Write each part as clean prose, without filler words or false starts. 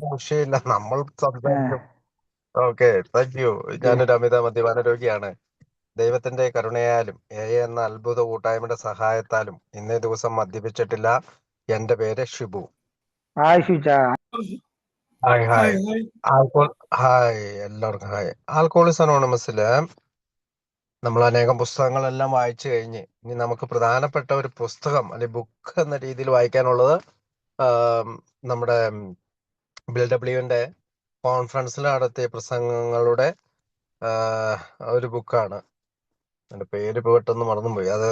വിഷയമില്ല, നമ്മൾ ആ, സംസാരിക്കും. Okay, thank you. ഓക്കെ. ഞാനൊരു അമിത മദ്യപാന രോഗിയാണ്. ദൈവത്തിന്റെ കരുണയാലും എന്ന അത്ഭുത കൂട്ടായ്മയുടെ സഹായത്താലും ഇന്നേ ദിവസം മദ്യപിച്ചിട്ടില്ല. എന്റെ പേര് ഷിബു. ഹായ് ഷുച. Hi hi. Hi hi. Alcohol hi, എല്ലാവർക്കും ഹായ്. ആൽക്കോളിസ് അനോണിമസില് നമ്മൾ അനേകം പുസ്തകങ്ങളെല്ലാം വായിച്ചു കഴിഞ്ഞ് ഇനി നമുക്ക് പ്രധാനപ്പെട്ട ഒരു പുസ്തകം അല്ലെ ബുക്ക് എന്ന രീതിയിൽ വായിക്കാനുള്ളത് ആം, നമ്മുടെ ബിൽ ഡബ്ല്യുവിന്റെ കോൺഫറൻസിൽ നടത്തിയ പ്രസംഗങ്ങളുടെ ആ, ഒരു ബുക്കാണ്. എന്റെ പേര് പെട്ടെന്ന് മറന്നുപോയി. അത്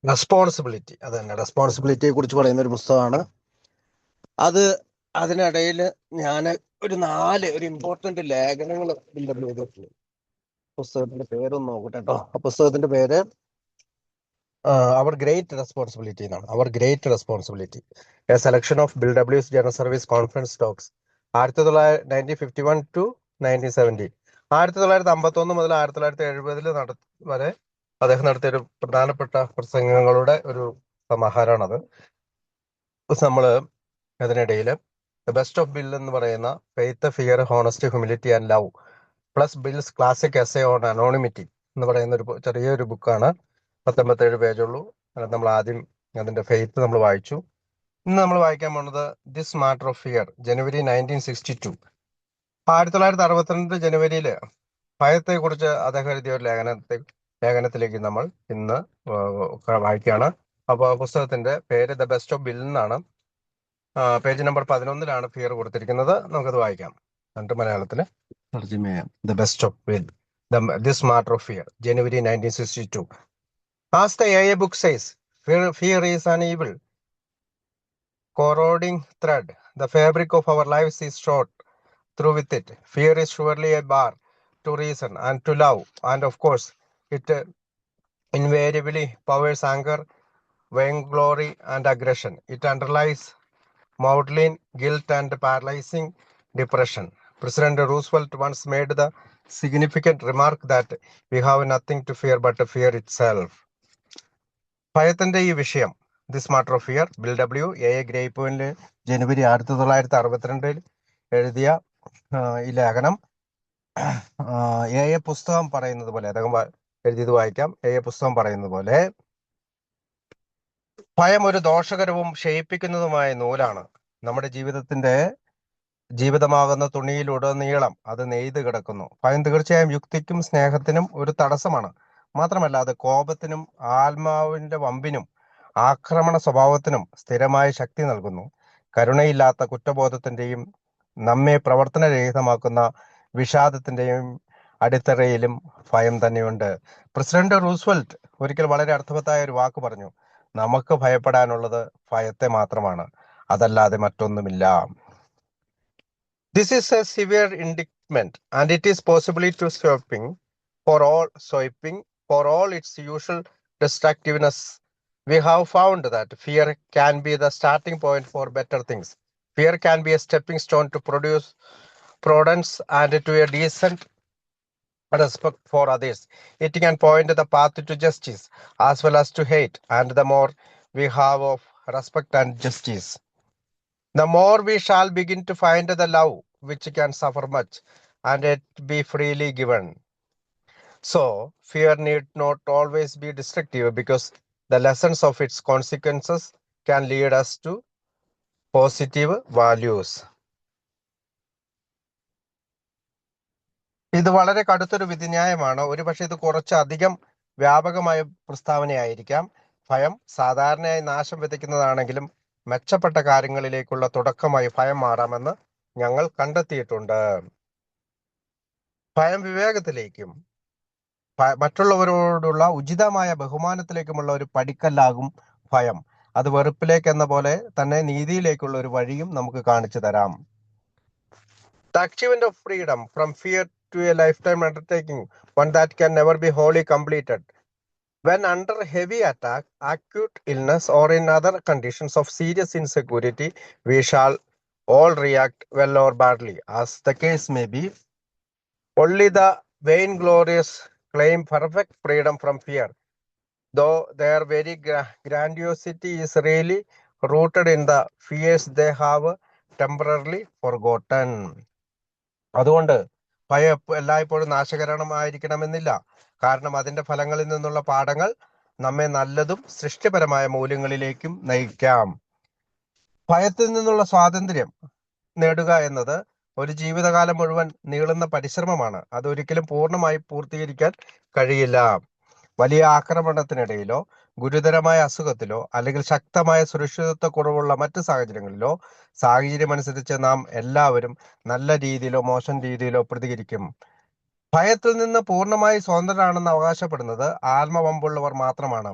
റെസ്പോൺസിബിലിറ്റി, അത് തന്നെ, റെസ്പോൺസിബിലിറ്റിയെ കുറിച്ച് പറയുന്ന ഒരു പുസ്തകമാണ് അത്. അതിനിടയിൽ ഞാൻ ഒരു ഇമ്പോർട്ടന്റ് ലേഖനങ്ങൾ ബിൽ ഡബ്ല്യു ചെയ്തിട്ടുണ്ട്. പുസ്തകത്തിന്റെ പേരൊന്ന് നോക്കട്ടെ കേട്ടോ. ആ പുസ്തകത്തിന്റെ പേര് അവർ ഗ്രേറ്റ് റെസ്പോൺസിബിലിറ്റി എന്നാണ്. Our great responsibility, a selection of Bill ഡബ്ല്യൂസ് general service conference talks 1951 to 1970. 1951 മുതൽ 1970 വരെ അദ്ദേഹം നടത്തിയ ഒരു പ്രധാനപ്പെട്ട പ്രസംഗങ്ങളുടെ ഒരു സമാഹാരമാണത്. നമ്മള് അതിനിടയിൽ ദ ബെസ്റ്റ് ഓഫ് ബിൽ എന്ന് പറയുന്ന faith, fear, honesty, humility and love plus bills classic essay on anonymity എന്ന് പറയുന്ന ഒരു ചെറിയൊരു ബുക്കാണ്. 19 പേജുള്ളൂ. നമ്മൾ ആദ്യം അതിന്റെ ഫെയ്ത്ത് നമ്മൾ വായിച്ചു. ഇന്ന് നമ്മൾ വായിക്കാൻ പോകുന്നത് ദിസ് മാറ്റർ ഓഫ് ഫിയർ, ജനുവരി 1962. 1962 ജനുവരിയില് ഭയത്തെ കുറിച്ച് അദ്ദേഹം എഴുതിയ ഒരു ലേഖനത്തിലേക്ക് നമ്മൾ ഇന്ന് വായിക്കുകയാണ്. അപ്പൊ പുസ്തകത്തിന്റെ പേര് ദ ബെസ്റ്റ് ഓഫ് ബിൽ എന്നാണ്. പേജ് നമ്പർ 11 ഫിയർ കൊടുത്തിരിക്കുന്നത്. നമുക്കത് വായിക്കാം. എന്നിട്ട് മലയാളത്തില് തർജ്ജിമ ചെയ്യാം. The best of bill, this matter of fear, January 1962. As the AA book says, fear is an evil, corroding thread. The fabric of our lives is shot through with it. Fear is surely a bar to reason and to love, and of course, it invariably powers anger, vainglory, and aggression. It underlies maudlin guilt and paralyzing depression. President Roosevelt once made the significant remark that we have nothing to fear but fear itself. ഭയത്തിന്റെ ഈ വിഷയം, this matter of fear, Bill W A ഗ്രേപ്പോയില് ജനുവരി 1962 എഴുതിയ ഈ ലേഖനം പുസ്തകം പറയുന്നത് പോലെ, അദ്ദേഹം എഴുതിയത് വായിക്കാം. പുസ്തകം പറയുന്നത് പോലെ, ഭയം ഒരു ദോഷകരവും ക്ഷയിപ്പിക്കുന്നതുമായ നൂലാണ്. നമ്മുടെ ജീവിതമാകുന്ന തുണിയിലുടനീളം അത് നെയ്ത് കിടക്കുന്നു. ഭയം തീർച്ചയായും യുക്തിക്കും സ്നേഹത്തിനും ഒരു തടസ്സമാണ്. മാത്രമല്ല അത് കോപത്തിനും ആത്മാവിന്റെ വമ്പിനും ആക്രമണ സ്വഭാവത്തിനും സ്ഥിരമായ ശക്തി നൽകുന്നു. കരുണയില്ലാത്ത കുറ്റബോധത്തിന്റെയും നമ്മെ പ്രവർത്തനരഹിതമാക്കുന്ന വിഷാദത്തിന്റെയും അടിത്തറയിലും ഭയം തന്നെയുണ്ട്. പ്രസിഡന്റ് റൂസ്വെൽറ്റ് ഒരിക്കൽ വളരെ അർത്ഥവത്തായ ഒരു വാക്ക് പറഞ്ഞു: നമുക്ക് ഭയപ്പെടാനുള്ളത് ഭയത്തെ മാത്രമാണ്, അതല്ലാതെ മറ്റൊന്നുമില്ല. This is a severe indictment, and it is possibly too sweeping for all its usual destructiveness. We have found that fear can be the starting point for better things. Fear can be a stepping stone to produce prudence and to a decent respect for others. It can point the path to justice as well as to hate, and the more we have of respect and justice, the more we shall begin to find the love which can suffer much and yet be freely given. So, fear need not always be destructive because the lessons of its consequences can lead us to positive values. ഇത് വളരെ കടുത്തൊരു വിധിന്യായമാണ്. ഒരുപക്ഷെ ഇത് കുറച്ചധികം വ്യാപകമായ പ്രസ്താവനയായിരിക്കാം. ഭയം സാധാരണയായി നാശം വിതയ്ക്കുന്നതാണെങ്കിലും മെച്ചപ്പെട്ട കാര്യങ്ങളിലേക്കുള്ള തുടക്കമായി ഭയം മാറാമെന്ന് ഞങ്ങൾ കണ്ടെത്തിയിട്ടുണ്ട്. ഭയം വിവേകത്തിലേക്കും മറ്റുള്ളവരോടുള്ള ഉചിതമായ ബഹുമാനത്തിലേക്കുമുള്ള ഒരു പടിക്കല്ലാകും ഭയം. അത് വെറുപ്പിലേക്ക് എന്ന പോലെ തന്നെ നീതിയിലേക്കുള്ള ഒരു വഴിയും നമുക്ക് കാണിച്ചു തരാം. The achievement of freedom from fear to a lifetime undertaking, one that can never be wholly completed. When under heavy attack, acute illness, or in other conditions of serious insecurity, we shall all react well or badly, as the case may be. Only the vainglorious claim perfect freedom from fear, though their very grandiosity is really rooted in the fears they have temporarily forgotten. അതുകൊണ്ട് ഭയം എല്ലായ്പ്പോഴും നാശകരമായിരിക്കണമെന്നില്ല. കാരണം അതിന്റെ ഫലങ്ങളിൽ നിന്നുള്ള പാഠങ്ങൾ നമ്മെ നല്ലതും സൃഷ്ടിപരമായ മൂല്യങ്ങളിലേക്കും നയിക്കാം. ഭയത്തിൽ നിന്നുള്ള സ്വാതന്ത്ര്യം നേടുക എന്നത് ഒരു ജീവിതകാലം മുഴുവൻ നീളുന്ന പരിശ്രമമാണ്. അതൊരിക്കലും പൂർണ്ണമായി പൂർത്തീകരിക്കാൻ കഴിയില്ല. വലിയ ആക്രമണത്തിനിടയിലോ ഗുരുതരമായ അസുഖത്തിലോ അല്ലെങ്കിൽ ശക്തമായ സുരക്ഷിതത്വ കുറവുള്ള മറ്റ് സാഹചര്യങ്ങളിലോ സാഹചര്യമനുസരിച്ച് നാം എല്ലാവരും നല്ല രീതിയിലോ മോശം രീതിയിലോ പ്രതികരിക്കും. ഭയത്തിൽ നിന്ന് പൂർണ്ണമായി സ്വതന്ത്രരാണെന്ന് അവകാശപ്പെടുന്നത് ആത്മവമ്പുള്ളവർ മാത്രമാണ്.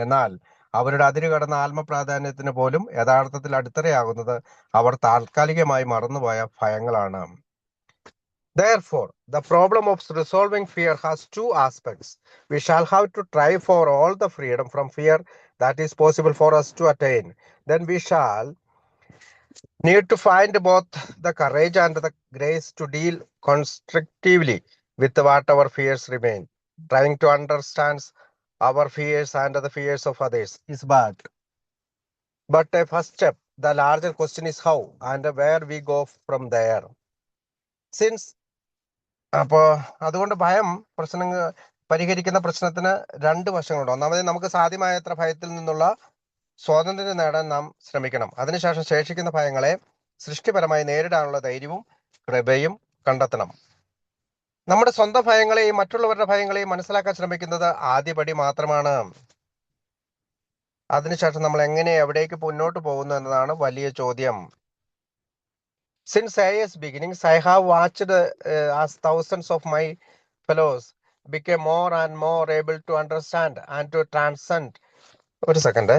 എന്നാൽ അവരുടെ അതിരുകടന്ന ആത്മപ്രാധാന്യത്തിന് പോലും യഥാർത്ഥത്തിൽ അടിത്തറയാകുന്നത് അവർ താൽക്കാലികമായി മറന്നുപോയ ഭയങ്ങളാണ്. Therefore, the problem of resolving fear has two aspects. We shall have to try for all the freedom from fear that is possible for us to attain. Then we shall need to find both the courage and the grace to deal constructively with whatever fears remain. Trying to understand our fears and the fears of others is bad. But a first step, the larger question is how and where we go from there. Since അപ്പോ അതുകൊണ്ട് ഭയം പ്രശ്നങ്ങൾ പരിഹരിക്കുന്ന പ്രശ്നത്തിന് രണ്ട് വശങ്ങളുണ്ട്. ഒന്നാമത് നമുക്ക് സാധ്യമായത്ര ഭയത്തിൽ നിന്നുള്ള സ്വാതന്ത്ര്യം നേടാൻ നാം ശ്രമിക്കണം. അതിനുശേഷം ശേഷിക്കുന്ന ഭയങ്ങളെ സൃഷ്ടിപരമായി നേരിടാനുള്ള ധൈര്യവും കൃപയും കണ്ടെത്തണം. നമ്മുടെ സ്വന്തം ഭയങ്ങളെയും മറ്റുള്ളവരുടെ ഭയങ്ങളെയും മനസ്സിലാക്കാൻ ശ്രമിക്കുന്നത് ആദ്യപടി മാത്രമാണ്. അതിനുശേഷം നമ്മൾ എങ്ങനെ എവിടേക്ക് മുന്നോട്ട് പോകുന്നു എന്നതാണ് വലിയ ചോദ്യം. Since AIS beginnings, I have watched as thousands of my fellows became more and more able to understand and to transcend. ഒരു സെക്കൻഡ്.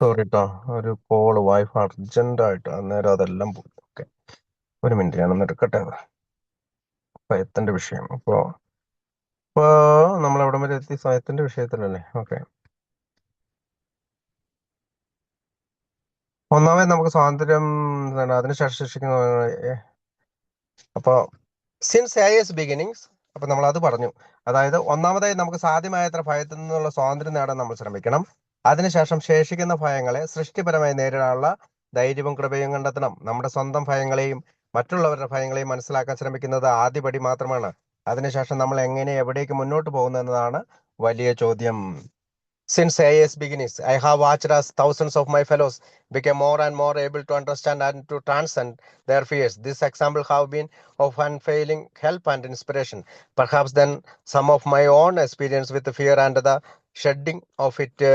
സോറി കേട്ടോ, ഒരു കോള് വൈഫ് അർജന്റ് ആയിട്ട് അന്നേരം അതെല്ലാം പോയി. ഓക്കെ, ഒരു മിനിറ്റ് ഞാനൊന്ന് എടുക്കട്ടെ. ഭയത്തിന്റെ വിഷയം ഇപ്പോ നമ്മൾ എവിടെ വരെ എത്തി? ഭയത്തിന്റെ വിഷയത്തിലല്ലേ? ഓക്കെ, ഒന്നാമത് നമുക്ക് സ്വാതന്ത്ര്യം അതിനുശേഷം ശിക്ഷിക്കുന്ന അപ്പോ സിൻസ് AIS ബിഗിനിങ്സ്, അപ്പൊ നമ്മൾ അത് പറഞ്ഞു. അതായത് ഒന്നാമതായി നമുക്ക് സാധ്യമായത്ര ഭയത്തിൽ നിന്നുള്ള സ്വാതന്ത്ര്യം നേടാൻ നമ്മൾ ശ്രമിക്കണം. അതിനുശേഷം ശേഷിക്കുന്ന ഭയങ്ങളെ സൃഷ്ടിപരമായി നേരിടാനുള്ള ധൈര്യവും കൃപയും കണ്ടെത്തണം. നമ്മുടെ സ്വന്തം ഭയങ്ങളെയും മറ്റുള്ളവരുടെ ഭയങ്ങളെയും മനസ്സിലാക്കാൻ ശ്രമിക്കുന്നത് ആദ്യപടി മാത്രമാണ്. അതിനുശേഷം നമ്മൾ എങ്ങനെ എവിടേക്ക് മുന്നോട്ട് പോകുന്നു എന്നതാണ് വലിയ ചോദ്യം. Since AIS beginnings, I have watched as thousands of my fellows became more and more able to understand and to transcend their fears. This example have been of unfailing help and inspiration. Perhaps then some of my own experience with the fear and the shedding of it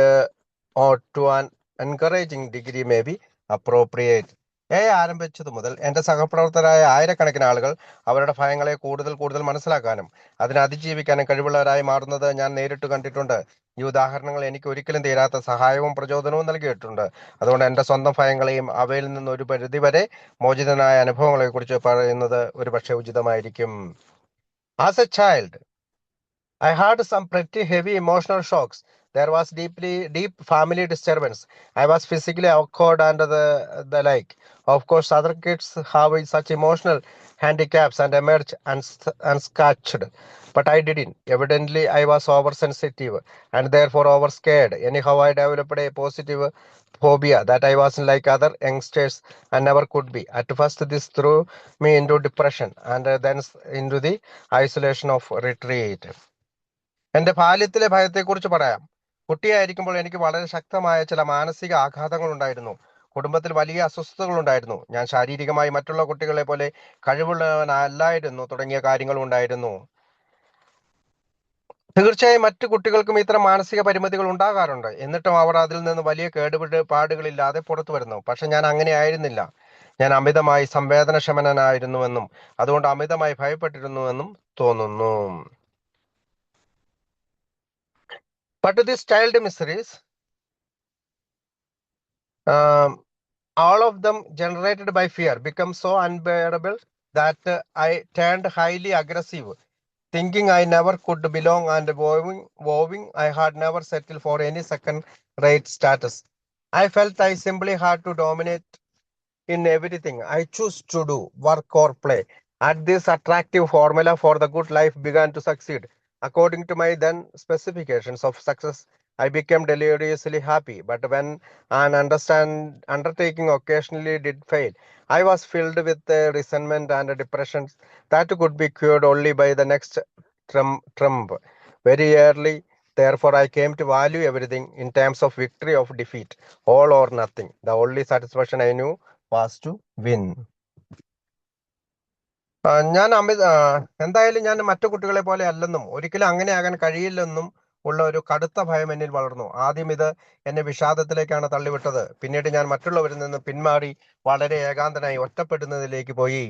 or to an encouraging degree may be appropriate. ആരംഭിച്ചതു മുതൽ എന്റെ സഹപ്രവർത്തകരായ ആയിരക്കണക്കിന് ആളുകൾ അവരുടെ ഭയങ്ങളെ കൂടുതൽ മനസ്സിലാക്കാനും അതിനെ അതിജീവിക്കാനും കഴിവുള്ളവരായി മാറുന്നത് ഞാൻ നേരിട്ട് കണ്ടിട്ടുണ്ട്. ഈ ഉദാഹരണങ്ങൾ എനിക്ക് ഒരിക്കലും തീരാത്ത സഹായവും പ്രചോദനവും നൽകിയിട്ടുണ്ട്. അതുകൊണ്ട് എന്റെ സ്വന്തം ഭയങ്ങളെയും അവയിൽ നിന്ന് ഒരു പരിധിവരെ മോചിതനായ അനുഭവങ്ങളെ കുറിച്ച് പറയുന്നത് ഒരു പക്ഷേ ഉചിതമായിരിക്കും. As a child, I had some pretty heavy emotional shocks. There was deep family disturbance. I was physically awkward and the like. Of course, other kids have such emotional handicaps and emerge unscathed. But I didn't. Evidently, I was oversensitive and therefore overscared. Anyhow, I developed a positive phobia that I wasn't like other youngsters and never could be. At first, this threw me into depression and then into the isolation of retreat. എന്റെ ബാല്യത്തിലെ ഭയത്തെക്കുറിച്ച് പറയാം. കുട്ടിയായിരിക്കുമ്പോൾ എനിക്ക് വളരെ ശക്തമായ ചില മാനസിക ആഘാതങ്ങൾ ഉണ്ടായിരുന്നു. കുടുംബത്തിൽ വലിയ അസ്വസ്ഥതകൾ ഉണ്ടായിരുന്നു. ഞാൻ ശാരീരികമായി മറ്റുള്ള കുട്ടികളെ പോലെ കഴിവുള്ളവനല്ലായിരുന്നു തുടങ്ങിയ കാര്യങ്ങളും ഉണ്ടായിരുന്നു. തീർച്ചയായും മറ്റു കുട്ടികൾക്കും ഇത്തരം മാനസിക പരിമിതികൾ ഉണ്ടാകാറുണ്ട്. എന്നിട്ടും അവർ അതിൽ നിന്ന് വലിയ കേടുപാടുകളില്ലാതെ പുറത്തു വരുന്നു. പക്ഷെ ഞാൻ അങ്ങനെ ആയിരുന്നില്ല. ഞാൻ അമിതമായി സംവേദനക്ഷമനായിരുന്നുവെന്നും അതുകൊണ്ട് അമിതമായി ഭയപ്പെട്ടിരുന്നുവെന്നും തോന്നുന്നു. But these child miseries, all of them generated by fear, become so unbearable that I turned highly aggressive thinking I never could belong and vowing I had never settled for any second-rate status. I felt I simply had to dominate in everything I choose to do, work or play. And this attractive formula for the good life began to succeed. According to my then specifications of success, I became deliriously happy. But when an undertaking occasionally did fail, I was filled with resentment and depression that could be cured only by the next trump. Very early, therefore, I came to value everything in terms of victory or defeat, all or nothing. The only satisfaction I knew was to win. ഞാൻ എന്തായാലും ഞാൻ മറ്റു കുട്ടികളെ പോലെ അല്ലെന്നും ഒരിക്കലും അങ്ങനെ ആകാൻ കഴിയില്ലെന്നും ഉള്ള ഒരു കടുത്ത ഭയം എന്നിൽ വളർന്നു. ആദ്യം ഇത് എന്നെ വിഷാദത്തിലേക്കാണ് തള്ളിവിട്ടത്. പിന്നീട് ഞാൻ മറ്റുള്ളവരിൽ നിന്ന് പിന്മാറി വളരെ ഏകാന്തനായി ഒറ്റപ്പെടുന്നതിലേക്ക് പോയി.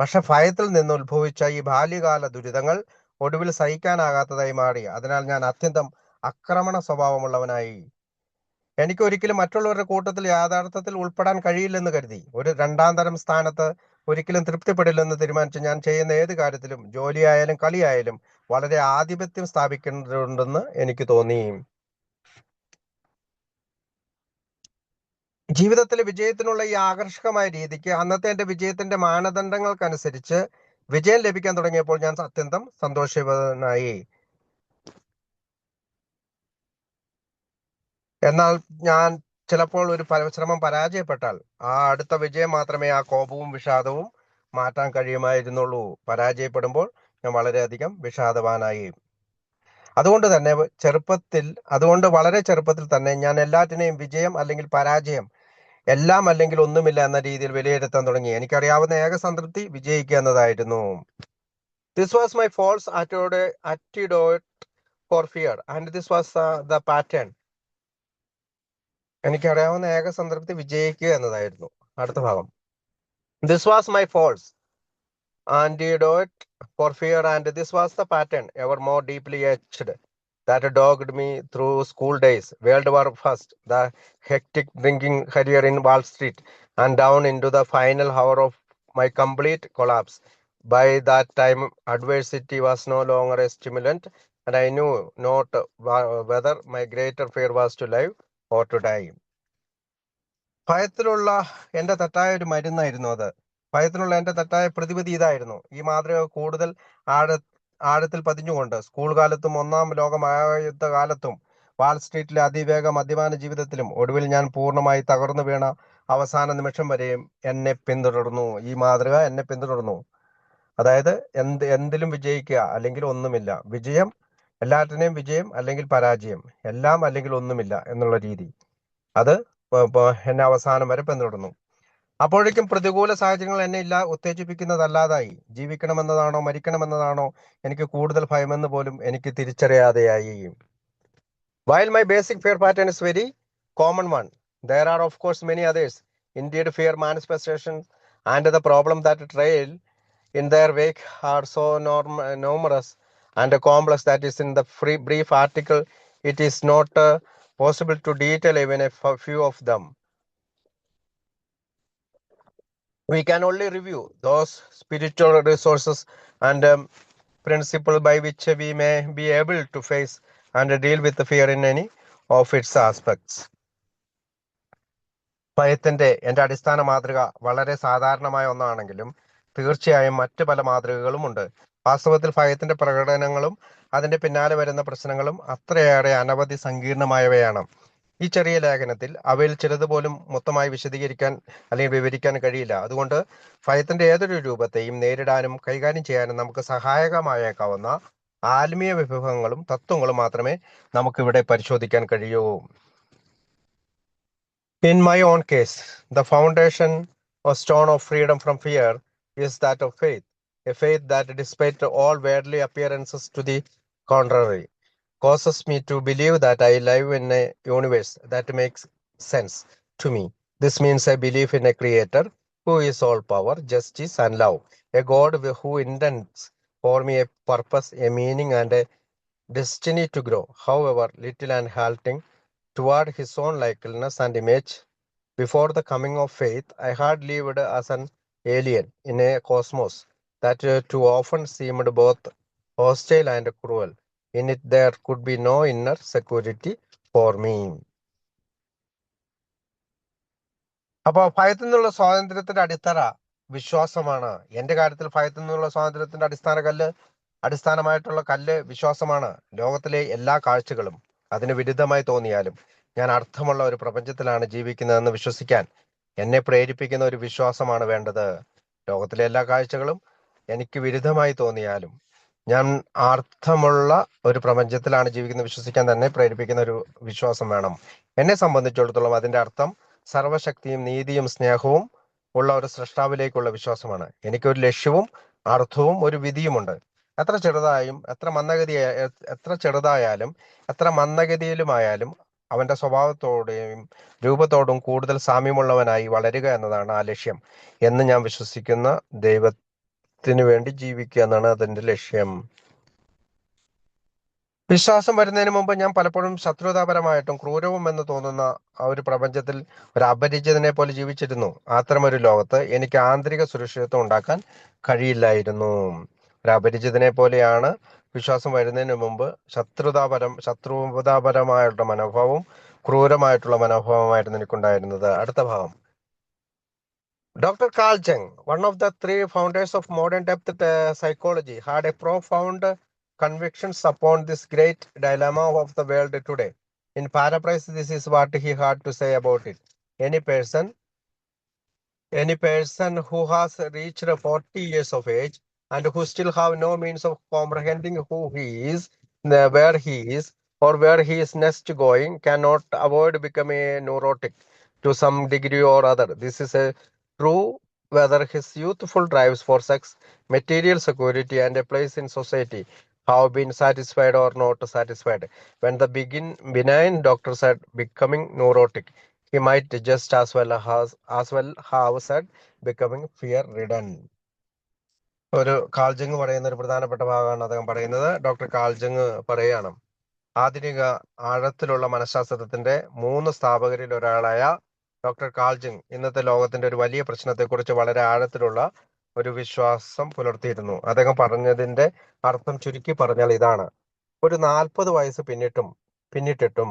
പക്ഷെ ഭയത്തിൽ നിന്ന് ഉത്ഭവിച്ച ഈ ബാല്യകാല ദുരിതങ്ങൾ ഒടുവിൽ സഹിക്കാനാകാത്തതായി മാറി. അതിനാൽ ഞാൻ അത്യന്തം ആക്രമണ സ്വഭാവമുള്ളവനായി. എനിക്ക് ഒരിക്കലും മറ്റുള്ളവരുടെ കൂട്ടത്തിൽ യാഥാർത്ഥ്യത്തിൽ ഉൾപ്പെടാൻ കഴിയില്ലെന്ന് കരുതി. ഒരു രണ്ടാം തരം സ്ഥാനത്ത് ഒരിക്കലും തൃപ്തിപ്പെടില്ലെന്ന് തീരുമാനിച്ച് ഞാൻ ചെയ്യുന്ന ഏത് കാര്യത്തിലും, ജോലിയായാലും കളിയായാലും, വളരെ ആധിപത്യം സ്ഥാപിക്കേണ്ടതുണ്ടെന്ന് എനിക്ക് തോന്നി. ജീവിതത്തിലെ വിജയത്തിനുള്ള ഈ ആകർഷകമായ രീതിക്ക് അന്നത്തെ എന്റെ വിജയത്തിന്റെ മാനദണ്ഡങ്ങൾക്കനുസരിച്ച് വിജയം ലഭിക്കാൻ തുടങ്ങിയപ്പോൾ ഞാൻ അത്യന്തം സന്തോഷവാനായി. എന്നാൽ ഞാൻ ചിലപ്പോൾ ഒരു ശ്രമം പരാജയപ്പെട്ടാൽ ആ അടുത്ത വിജയം മാത്രമേ ആ കോപവും വിഷാദവും മാറ്റാൻ കഴിയുമായിരുന്നുള്ളൂ. പരാജയപ്പെടുമ്പോൾ ഞാൻ വളരെയധികം വിഷാദവാനായി. അതുകൊണ്ട് വളരെ ചെറുപ്പത്തിൽ തന്നെ ഞാൻ എല്ലാറ്റിനെയും വിജയം അല്ലെങ്കിൽ പരാജയം, എല്ലാം അല്ലെങ്കിൽ ഒന്നുമില്ല എന്ന രീതിയിൽ വിലയിരുത്താൻ തുടങ്ങി. എനിക്കറിയാവുന്ന ഏക സംതൃപ്തി വിജയിക്കുക എന്നതായിരുന്നു. This was my false antidote for fear and this was the pattern. എനിക്കറിയാവുന്ന ഏക സംതൃപ്തി വിജയിക്കുക എന്നതായിരുന്നു. അടുത്ത ഭാഗം. This was my false antidote for fear and this was the pattern ever more deeply etched that dogged me through school days, World War First, the hectic drinking career in Wall Street, and down into the final hour of my complete collapse. By that time, adversity was no longer a stimulant, and I knew not whether my greater fear was to live or to die. ഭയത്തിലുള്ള എന്റെ തെറ്റായ ഒരു മരുന്നായിരുന്നു അത്. ഭയത്തിനുള്ള എന്റെ തെറ്റായ പ്രതിവിധി ഇതായിരുന്നു. ഈ മാതൃക കൂടുതൽ ആഴത്തിൽ പതിഞ്ഞുകൊണ്ട് സ്കൂൾ കാലത്തും ഒന്നാം ലോക മഹായുദ്ധ കാലത്തും വാൾ സ്ട്രീറ്റിലെ അതിവേഗ മദ്യപാന ജീവിതത്തിലും ഒടുവിൽ ഞാൻ പൂർണ്ണമായി തകർന്നു വീണ അവസാന നിമിഷം വരെയും എന്നെ പിന്തുടർന്നു. ഈ മാതൃക എന്നെ പിന്തുടർന്നു. അതായത് എന്തിലും വിജയിക്കുക അല്ലെങ്കിൽ ഒന്നുമില്ല, വിജയം, എല്ലാറ്റിനെയും വിജയം അല്ലെങ്കിൽ പരാജയം, എല്ലാം അല്ലെങ്കിൽ ഒന്നുമില്ല എന്നുള്ള രീതി, അത് എന്നെ അവസാനം വരെ പിന്തുടർന്നു. അപ്പോഴേക്കും പ്രതികൂല സാഹചര്യങ്ങൾ എന്നെ ഉത്തേജിപ്പിക്കുന്നതല്ലാതായി. ജീവിക്കണമെന്നതാണോ മരിക്കണമെന്നതാണോ എനിക്ക് കൂടുതൽ ഭയമെന്ന് പോലും എനിക്ക് തിരിച്ചറിയാതെയായി. While my basic fear pattern is very common one, there are of course many others. Indeed, fear manifestations and the problem that trail in their wake are so numerous and complex that is in the brief article it is not possible to detail even a few of them. We can only review those spiritual resources and principles by which we may be able to face and deal with the fear in any of its aspects. ഭയത്തിന്റെ എന്റെ അടിസ്ഥാന മാതൃക വളരെ സാധാരണമായ ഒന്നാണെങ്കിലും തീർച്ചയായും മറ്റു പല മാതൃകകളുമുണ്ട്. വാസ്തവത്തിൽ ഭയത്തിന്റെ പ്രകടനങ്ങളും അതിന്റെ പിന്നാലെ വരുന്ന പ്രശ്നങ്ങളും അത്രയേറെ അനവധി സങ്കീർണമായവയാണ്. ഈ ചെറിയ ലേഖനത്തിൽ അവയിൽ ചിലത് പോലും മൊത്തമായി വിശദീകരിക്കാൻ അല്ലെങ്കിൽ വിവരിക്കാൻ കഴിയില്ല. അതുകൊണ്ട് ഭയത്തിന്റെ ഏതൊരു രൂപത്തെയും നേരിടാനും കൈകാര്യം ചെയ്യാനും നമുക്ക് സഹായകമായേക്കാവുന്ന ആത്മീയ വിഭവങ്ങളും തത്വങ്ങളും മാത്രമേ നമുക്കിവിടെ പരിശോധിക്കാൻ കഴിയൂ. In my own case, the foundation or stone of freedom from fear is that of faith, a faith that, despite all worldly appearances to the contrary, causes me to believe that I live in a universe that makes sense to me. This means a belief in a creator who is all power, justice, and love, a God who intends for me a purpose, a meaning, and a destiny to grow, however little and halting, toward his own likeness and image. Before the coming of faith, I had lived as an alien in a cosmos that too often seemed both hostile and cruel. In it there could be no inner security for me. അപ്പൊ ഭയത്തിൽ നിന്നുള്ള സ്വാതന്ത്ര്യത്തിന്റെ അടിത്തറ വിശ്വാസമാണ്. എന്റെ കാര്യത്തിൽ ഭയത്തിൽ നിന്നുള്ള സ്വാതന്ത്ര്യത്തിന്റെ അടിസ്ഥാനമായിട്ടുള്ള കല്ല് വിശ്വാസമാണ്. ലോകത്തിലെ എല്ലാ കാഴ്ചകളും അതിന് വിരുദ്ധമായി തോന്നിയാലും ഞാൻ അർത്ഥമുള്ള ഒരു പ്രപഞ്ചത്തിലാണ് ജീവിക്കുന്നതെന്ന് വിശ്വസിക്കാൻ എന്നെ പ്രേരിപ്പിക്കുന്ന ഒരു വിശ്വാസമാണ് വേണ്ടത്. ലോകത്തിലെ എല്ലാ കാഴ്ചകളും എനിക്ക് വിരുദ്ധമായി തോന്നിയാലും ഞാൻ അർത്ഥമുള്ള ഒരു പ്രപഞ്ചത്തിലാണ് ജീവിക്കുന്നത് വിശ്വസിക്കാൻ തന്നെ പ്രേരിപ്പിക്കുന്ന ഒരു വിശ്വാസം വേണം. എന്നെ സംബന്ധിച്ചിടത്തോളം അതിന്റെ അർത്ഥം സർവശക്തിയും നീതിയും സ്നേഹവും ഉള്ള ഒരു സൃഷ്ടാവിലേക്കുള്ള വിശ്വാസമാണ്. എനിക്കൊരു ലക്ഷ്യവും അർത്ഥവും ഒരു വിധിയുമുണ്ട്. എത്ര ചെറുതായാലും എത്ര മന്ദഗതിയിലുമായാലും അവന്റെ സ്വഭാവത്തോടെയും രൂപത്തോടും കൂടുതൽ സാമ്യമുള്ളവനായി വളരുക എന്നതാണ് ആ ലക്ഷ്യം എന്ന് ഞാൻ വിശ്വസിക്കുന്ന ദൈവത്തിന് വേണ്ടി ജീവിക്കുക എന്നാണ് അതിന്റെ ലക്ഷ്യം. വിശ്വാസം വരുന്നതിന് മുമ്പ് ഞാൻ പലപ്പോഴും ശത്രുതാപരമായിട്ടും ക്രൂരവും എന്ന് തോന്നുന്ന ആ ഒരു പ്രപഞ്ചത്തിൽ ഒരു അപരിചിതനെ പോലെ ജീവിച്ചിരുന്നു. അത്തരമൊരു ലോകത്ത് എനിക്ക് ആന്തരിക സുരക്ഷിതത്വം ഉണ്ടാക്കാൻ കഴിയില്ലായിരുന്നു. ഒരു അപരിചിതനെ പോലെയാണ് വിശ്വാസം വരുന്നതിന് മുമ്പ് ശത്രുതാപരമായിട്ടുള്ള മനോഭാവവും ക്രൂരമായിട്ടുള്ള മനോഭാവമായിരുന്നു എനിക്കുണ്ടായിരുന്നത്. അടുത്ത ഭാഗം. Dr. Carl Jung, one of the three founders of modern depth psychology, had a profound convictions upon this great dilemma of the world today. In paraphrase, this is what he had to say about it. Any person who has reached 40 years of age and who still have no means of comprehending who he is, where he is, or where he is next going, cannot avoid becoming a neurotic to some degree or other. This is a true whether his youthful drives for sex, material security, and a place in society have been satisfied or not satisfied. When the benign doctor said becoming neurotic, he might just as well have said becoming fear-ridden. ഒരു കാൾജങ് പറയുന്ന ഒരു പ്രധാനപ്പെട്ട ഭാഗമാണ് അദ്ദേഹം പറയുന്നത്. Doctor കാൾജങ് പറയുകയാണ്, ആധുനിക ആഴത്തിലുള്ള മനഃശാസ്ത്രത്തിന്റെ 3 സ്ഥാപകരിൽ ഒരാളായ ഡോക്ടർ കാൾജങ് ഇന്നത്തെ ലോകത്തിന്റെ ഒരു വലിയ പ്രശ്നത്തെക്കുറിച്ച് വളരെ ആഴത്തിലുള്ള ഒരു വിശ്വാസം പുലർത്തിയിരുന്നു. അദ്ദേഹം പറഞ്ഞതിന്റെ അർത്ഥം ചുരുക്കി പറഞ്ഞാൽ ഇതാണ്: ഒരു 40 വയസ്സ് പിന്നിട്ടിട്ടും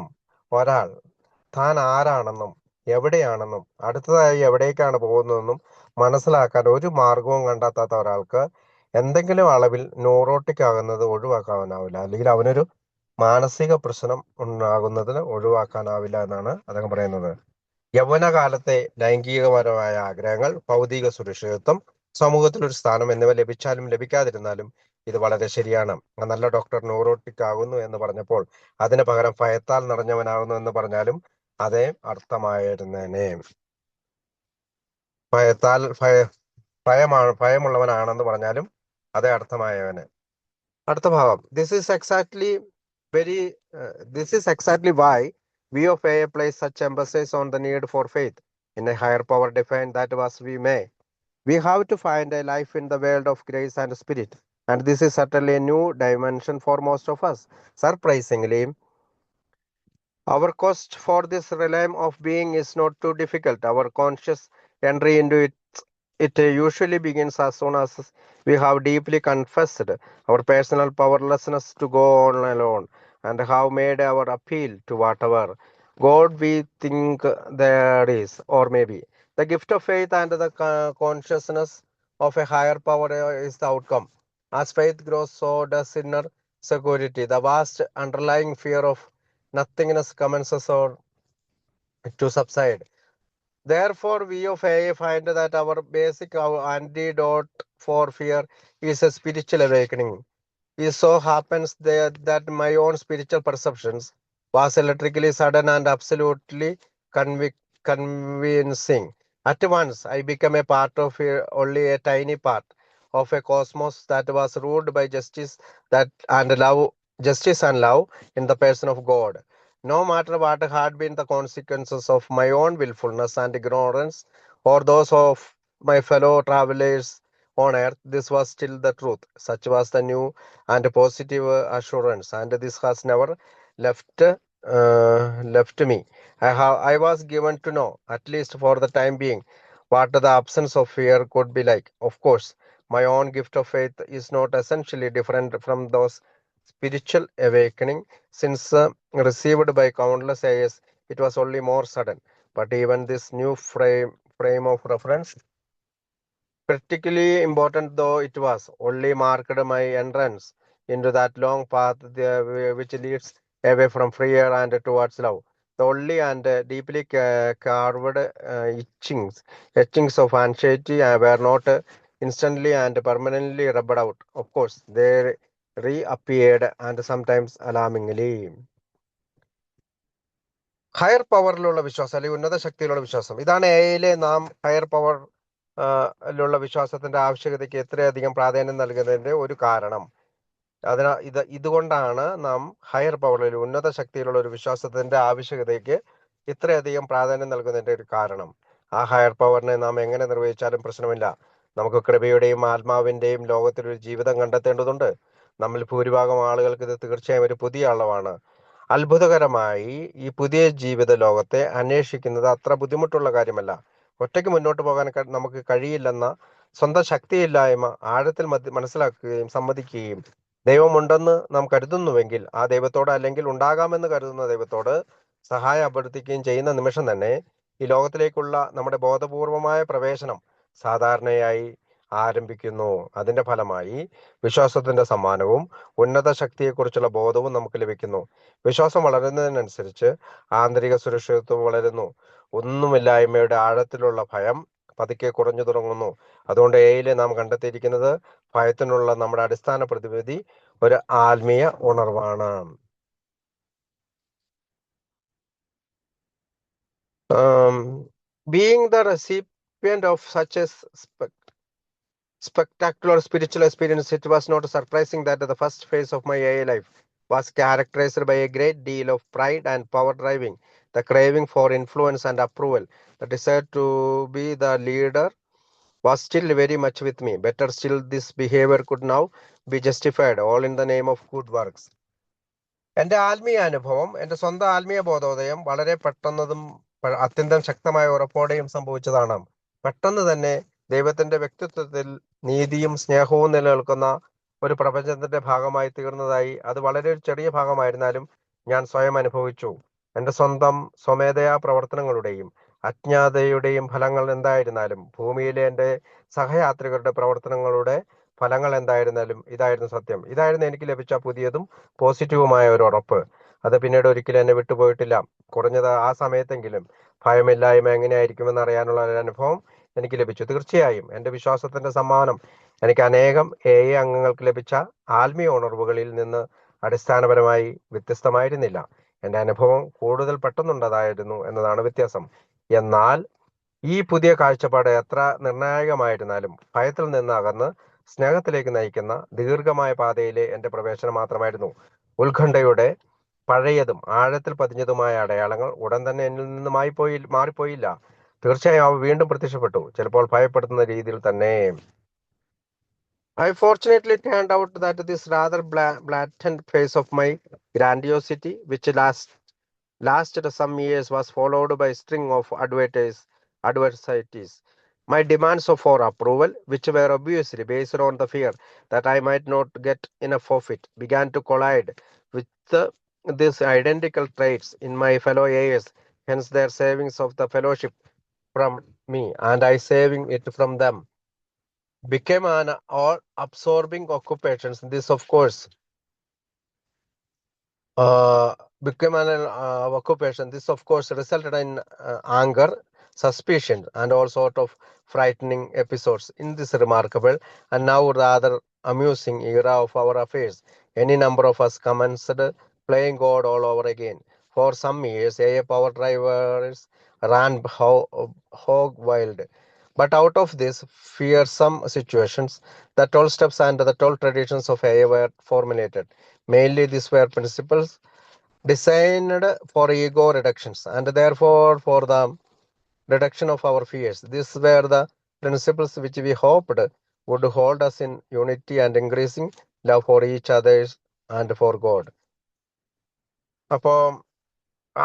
ഒരാൾ താൻ ആരാണെന്നും എവിടെയാണെന്നും അടുത്തതായി എവിടേക്കാണ് പോകുന്നതെന്നും മനസ്സിലാക്കാൻ ഒരു മാർഗവും കണ്ടെത്താത്ത ഒരാൾക്ക് എന്തെങ്കിലും അളവിൽ ന്യൂറോട്ടിക് ആകുന്നത് ഒഴിവാക്കാനാവില്ല, അല്ലെങ്കിൽ അവനൊരു മാനസിക പ്രശ്നം ഉണ്ടാകുന്നതിന് ഒഴിവാക്കാനാവില്ല എന്നാണ് അദ്ദേഹം പറയുന്നത്. യൗവനകാലത്തെ ലൈംഗികപരമായ ആഗ്രഹങ്ങൾ, ഭൗതിക സുരക്ഷിതത്വം, സമൂഹത്തിൽ ഒരു സ്ഥാനം എന്നിവ ലഭിച്ചാലും ലഭിക്കാതിരുന്നാലും ഇത് വളരെ ശരിയാണ്. നല്ല ഡോക്ടർ ന്യൂറോട്ടിക് ആകുന്നു എന്ന് പറഞ്ഞപ്പോൾ അതിന് പകരം ഭയത്താൽ നിറഞ്ഞവനാകുന്നു എന്ന് പറഞ്ഞാലും അതേ അർത്ഥമായിരുന്നേനെ. ഭയമുള്ളവനാണെന്ന് പറഞ്ഞാലും അതേ അർത്ഥമായവന്. അടുത്ത ഭാഗം. This is exactly why we of AA place such emphasis on the need for faith in a higher power, define that was we may. We have to find a life in the world of grace and spirit, and this is certainly a new dimension for most of us. Surprisingly, our quest for this realm of being is not too difficult. Our conscious entry into it usually begins as soon as we have deeply confessed our personal powerlessness to go on alone and have made our appeal to whatever God we think there is, or maybe the gift of faith and the consciousness of a higher power is the outcome. As faith grows, so does inner security. The vast underlying fear of nothingness commences or to subside. Therefore, we of AA find that our basic antidote for fear is a spiritual awakening. It so happens that my own spiritual perceptions was electrically sudden and absolutely convincing. At once, I became a part of only a tiny part of a cosmos that was ruled by justice and love in the person of God. No matter what had been the consequences of my own willfulness and ignorance, or those of my fellow travelers on earth, this was still the truth. Such was the new and positive assurance, and this has never left me. I was given to know, at least for the time being, what the absence of fear could be like. Of course, My own gift of faith is not essentially different from those spiritual awakening, since received by countless years, it was only more sudden. But even this new frame of reference, particularly important though it was, only marked my entrance into that long path which leads away from fear and towards love. The only and deeply carved etchings of anxiety were not instantly and permanently rubbed out. Of course, they reappeared, and sometimes alarmingly. Higher പവറിലുള്ള വിശ്വാസം അല്ലെങ്കിൽ ഉന്നത ശക്തിയിലുള്ള വിശ്വാസം, ഇതാണ് എയിലെ നാം higher power ലുള്ള വിശ്വാസത്തിന്റെ ആവശ്യകതയ്ക്ക് എത്രയധികം പ്രാധാന്യം നൽകുന്നതിന്റെ ഒരു കാരണം. ഇതുകൊണ്ടാണ് നാം ഹയർ പവറിൽ ഉന്നത ശക്തിയിലുള്ള ഒരു വിശ്വാസത്തിന്റെ ആവശ്യകതയ്ക്ക് ഇത്രയധികം പ്രാധാന്യം നൽകുന്നതിന്റെ ഒരു കാരണം. ആ ഹയർ പവറിനെ നാം എങ്ങനെ നിർവഹിച്ചാലും പ്രശ്നമില്ല. നമുക്ക് കൃപയുടെയും ആത്മാവിന്റെയും ലോകത്തിലൊരു ജീവിതം കണ്ടെത്തേണ്ടതുണ്ട്. നമ്മിൽ ഭൂരിഭാഗം ആളുകൾക്ക് ഇത് തീർച്ചയായും ഒരു പുതിയ അളവാണ്. അത്ഭുതകരമായി ഈ പുതിയ ജീവിത ലോകത്തെ അന്വേഷിക്കുന്നത് അത്ര ബുദ്ധിമുട്ടുള്ള കാര്യമല്ല. ഒറ്റയ്ക്ക് മുന്നോട്ട് പോകാൻ നമുക്ക് കഴിയില്ലെന്ന സ്വന്തം ശക്തിയില്ലായ്മ ആഴത്തിൽ മനസ്സിലാക്കുകയും സമ്മതിക്കുകയും ദൈവമുണ്ടെന്ന് നാം കരുതുന്നുവെങ്കിൽ ആ ദൈവത്തോട്, അല്ലെങ്കിൽ ഉണ്ടാകാമെന്ന് കരുതുന്ന ദൈവത്തോട് സഹായം അഭ്യർത്ഥിക്കുകയും ചെയ്യുന്ന നിമിഷം തന്നെ ഈ ലോകത്തിലേക്കുള്ള നമ്മുടെ ബോധപൂർവമായ പ്രവേശനം സാധാരണയായി ആരംഭിക്കുന്നു. അതിന്റെ ഫലമായി വിശ്വാസത്തിന്റെ സമ്മാനവും ഉന്നത ശക്തിയെക്കുറിച്ചുള്ള ബോധവും നമുക്ക് ലഭിക്കുന്നു. വിശ്വാസം വളരുന്നതിനനുസരിച്ച് ആന്തരിക സുരക്ഷിതത്വം വളരുന്നു. ഒന്നുമില്ലായ്മയുടെ ആഴത്തിലുള്ള ഭയം പതുക്കെ കുറഞ്ഞു തുടങ്ങുന്നു. അതുകൊണ്ട് എയിലെ നാം കണ്ടെത്തിയിരിക്കുന്നത് ഭയത്തിനുള്ള നമ്മുടെ അടിസ്ഥാന പ്രതിവിധി ഒരു ആത്മീയ ഉണർവാണ്. Being the recipient of such a spectacular spiritual experience, it was not surprising that the first phase of my AA life was characterized by a great deal of pride and power driving, the craving for influence and approval, the desire to be the leader was still very much with me. Better still, this behavior could now be justified, all in the name of good works. എൻ്റെ ആത്മീയ അനുഭവം, എൻ്റെ സ്വന്തം ആത്മീയ ബോധോദയം വളരെ പെട്ടെന്നതും അത്യന്തം ശക്തമായ ഉറപ്പോടെയും സംഭവിച്ചതാണ്. പെട്ടെന്ന് തന്നെ ദൈവത്തിന്റെ വ്യക്തിത്വത്തിൽ നീതിയും സ്നേഹവും നിലനിൽക്കുന്ന ഒരു പ്രപഞ്ചത്തിന്റെ ഭാഗമായി തീർന്നതായി അത് വളരെ ഒരു ചെറിയ ഭാഗമായിരുന്നാലും ഞാൻ സ്വയം അനുഭവിച്ചു. എൻ്റെ സ്വന്തം സ്വമേധയാ പ്രവർത്തനങ്ങളുടെയും അജ്ഞാതയുടെയും ഫലങ്ങൾ എന്തായിരുന്നാലും, ഭൂമിയിലെ എൻ്റെ സഹയാത്രികരുടെ പ്രവർത്തനങ്ങളുടെ ഫലങ്ങൾ എന്തായിരുന്നാലും ഇതായിരുന്നു സത്യം. ഇതായിരുന്നു എനിക്ക് ലഭിച്ച പുതിയതും പോസിറ്റീവുമായ ഒരു ഉറപ്പ്. അത് പിന്നീട് ഒരിക്കലും എന്നെ വിട്ടുപോയിട്ടില്ല. കുറഞ്ഞത് ആ സമയത്തെങ്കിലും ഭയമില്ലായ്മ എങ്ങനെയായിരിക്കുമെന്ന് അറിയാനുള്ള ഒരു അനുഭവം എനിക്ക് ലഭിച്ചു. തീർച്ചയായും എൻ്റെ വിശ്വാസത്തിന്റെ സമ്മാനം എനിക്ക് അനേകം അംഗങ്ങൾക്ക് ലഭിച്ച ആത്മീയ ഉണർവുകളിൽ നിന്ന് അടിസ്ഥാനപരമായി വ്യത്യസ്തമായിരുന്നില്ല. എൻ്റെ അനുഭവം കൂടുതൽ പെട്ടെന്നുണ്ടതായിരുന്നു എന്നതാണ് വ്യത്യാസം. എന്നാൽ ഈ പുതിയ കാഴ്ചപ്പാട് എത്ര നിർണായകമായിരുന്നാലും ഭയത്തിൽ നിന്ന് അകന്ന് സ്നേഹത്തിലേക്ക് നയിക്കുന്ന ദീർഘമായ പാതയിലെ എൻ്റെ പ്രവേശനം മാത്രമായിരുന്നു. ഉത്കണ്ഠയുടെ പഴയതും ആഴത്തിൽ പതിഞ്ഞതുമായ അടയാളങ്ങൾ ഉടൻ തന്നെ എന്നിൽ നിന്ന് മാറിപ്പോയില്ല. തീർച്ചയായും അവ വീണ്ടും പ്രത്യക്ഷപ്പെട്ടു, ചിലപ്പോൾ ഭയപ്പെടുത്തുന്ന രീതിയിൽ തന്നെ. I fortunately turned out that this rather blatant phase of my grandiosity, which lasted some years, was followed by a string of adversities. My demands for approval, which were obviously based on the fear that I might not get enough of it, began to collide with these identical traits in my fellow heirs, hence their savings of the fellowship from me, and I saving it from them, became an all-absorbing occupation. This, of course, became an occupation. This, of course, resulted in anger, suspicion, and all sort of frightening episodes in this remarkable and now rather amusing era of our affairs. Any number of us commenced playing God all over again. For some years, power drivers ran hog wild. But out of this fearsome situations, the 12 steps and the 12 traditions of AA were formulated. Mainly, these were principles designed for ego reductions and therefore for the reduction of our fears. These were the principles which we hoped would hold us in unity and increasing love for each other and for God. അപ്പോൾ